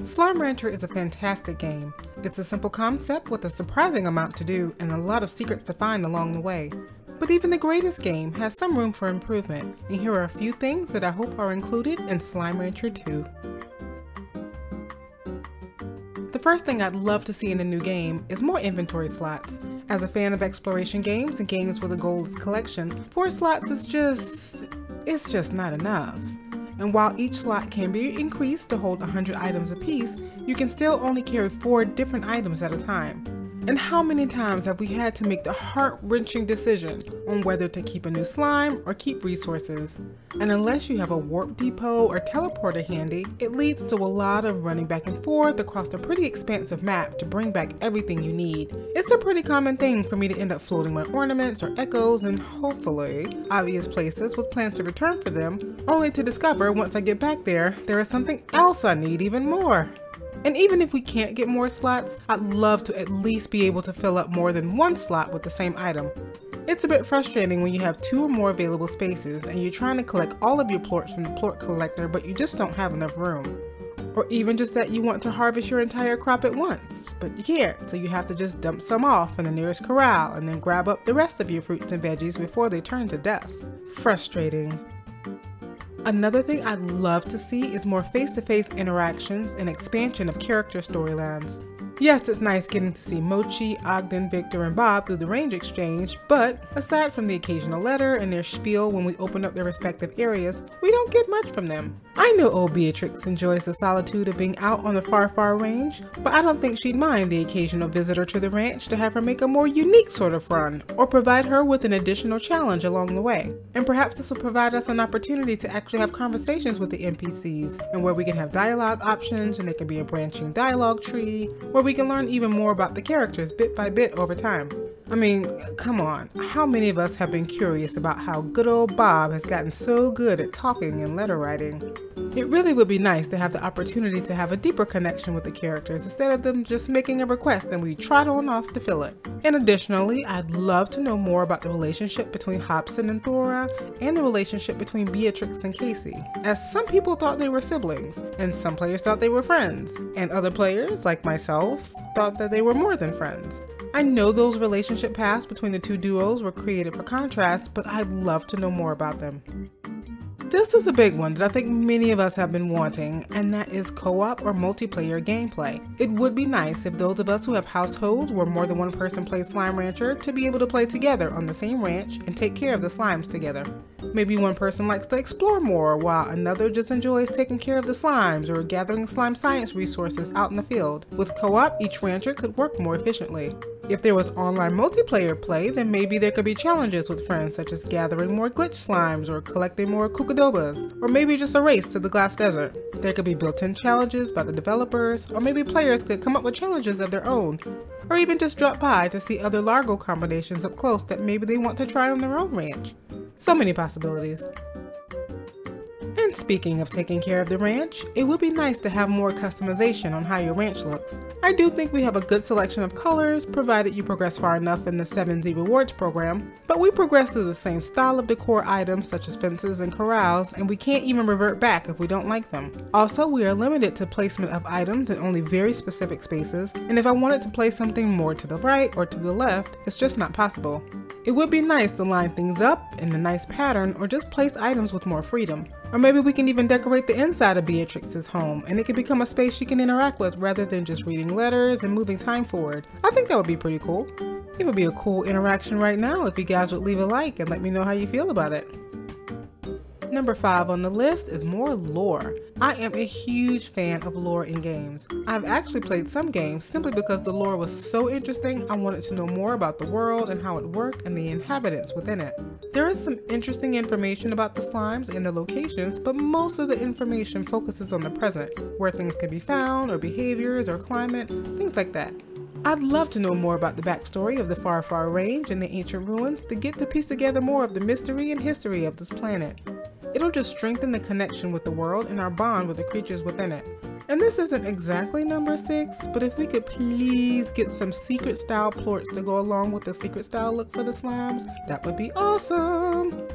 Slime Rancher is a fantastic game. It's a simple concept with a surprising amount to do and a lot of secrets to find along the way. But even the greatest game has some room for improvement, and here are a few things that I hope are included in Slime Rancher 2. The first thing I'd love to see in the new game is more inventory slots. As a fan of exploration games and games where the goal is collection, 4 slots is just not enough. And while each slot can be increased to hold 100 items apiece, you can still only carry 4 different items at a time. And how many times have we had to make the heart-wrenching decision on whether to keep a new slime or keep resources? And unless you have a warp depot or teleporter handy, it leads to a lot of running back and forth across a pretty expansive map to bring back everything you need. It's a pretty common thing for me to end up floating my ornaments or echoes in hopefully obvious places with plans to return for them, only to discover once I get back there is something else I need even more. And even if we can't get more slots, I'd love to at least be able to fill up more than 1 slot with the same item. It's a bit frustrating when you have 2 or more available spaces and you're trying to collect all of your plorts from the plort collector, but you just don't have enough room. Or even just that you want to harvest your entire crop at once, but you can't, so you have to just dump some off in the nearest corral and then grab up the rest of your fruits and veggies before they turn to dust. Frustrating. Another thing I'd love to see is more face-to-face interactions and expansion of character storylines. Yes, it's nice getting to see Mochi, Ogden, Victor, and Bob through the range exchange, but aside from the occasional letter and their spiel when we open up their respective areas, we don't get much from them. I know old Beatrix enjoys the solitude of being out on the far range, but I don't think she'd mind the occasional visitor to the ranch to have her make a more unique sort of run, or provide her with an additional challenge along the way. And perhaps this will provide us an opportunity to actually have conversations with the NPCs, and where we can have dialogue options, and there can be a branching dialogue tree, where we can learn even more about the characters bit by bit over time. I mean, come on, how many of us have been curious about how good old Bob has gotten so good at talking and letter writing? It really would be nice to have the opportunity to have a deeper connection with the characters instead of them just making a request and we trot on off to fill it. And additionally, I'd love to know more about the relationship between Hobson and Thora and the relationship between Beatrix and Casey, as some people thought they were siblings, and some players thought they were friends, and other players, like myself, thought that they were more than friends. I know those relationship paths between the 2 duos were created for contrast, but I'd love to know more about them. This is a big one that I think many of us have been wanting, and that is co-op or multiplayer gameplay. It would be nice if those of us who have households where more than one person plays Slime Rancher to be able to play together on the same ranch and take care of the slimes together. Maybe one person likes to explore more while another just enjoys taking care of the slimes or gathering slime science resources out in the field. With co-op, each rancher could work more efficiently. If there was online multiplayer play, then maybe there could be challenges with friends such as gathering more glitch slimes or collecting more kukadobas, or maybe just a race to the glass desert. There could be built-in challenges by the developers, or maybe players could come up with challenges of their own, or even just drop by to see other Largo combinations up close that maybe they want to try on their own ranch. So many possibilities. And speaking of taking care of the ranch, it would be nice to have more customization on how your ranch looks. I do think we have a good selection of colors, provided you progress far enough in the 7Z rewards program, but we progress through the same style of decor items such as fences and corrals, and we can't even revert back if we don't like them. Also, we are limited to placement of items in only very specific spaces, and if I wanted to place something more to the right or to the left, it's just not possible. It would be nice to line things up in a nice pattern or just place items with more freedom. Or maybe we can even decorate the inside of Beatrix's home and it could become a space she can interact with rather than just reading letters and moving time forward. I think that would be pretty cool. It would be a cool interaction right now if you guys would leave a like and let me know how you feel about it. Number 5 on the list is more lore. I am a huge fan of lore in games. I've actually played some games simply because the lore was so interesting. I wanted to know more about the world and how it worked and the inhabitants within it. There is some interesting information about the slimes and their locations, but most of the information focuses on the present, where things can be found, or behaviors, or climate, things like that. I'd love to know more about the backstory of the far range and the ancient ruins to get to piece together more of the mystery and history of this planet. It'll just strengthen the connection with the world and our bond with the creatures within it. And this isn't exactly number 6, but if we could please get some secret style plorts to go along with the secret style look for the slimes, that would be awesome!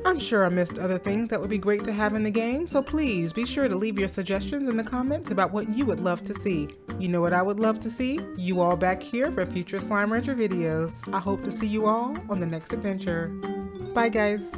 I'm sure I missed other things that would be great to have in the game, so please be sure to leave your suggestions in the comments about what you would love to see. You know what I would love to see? You all back here for future Slime Rancher videos. I hope to see you all on the next adventure. Bye guys!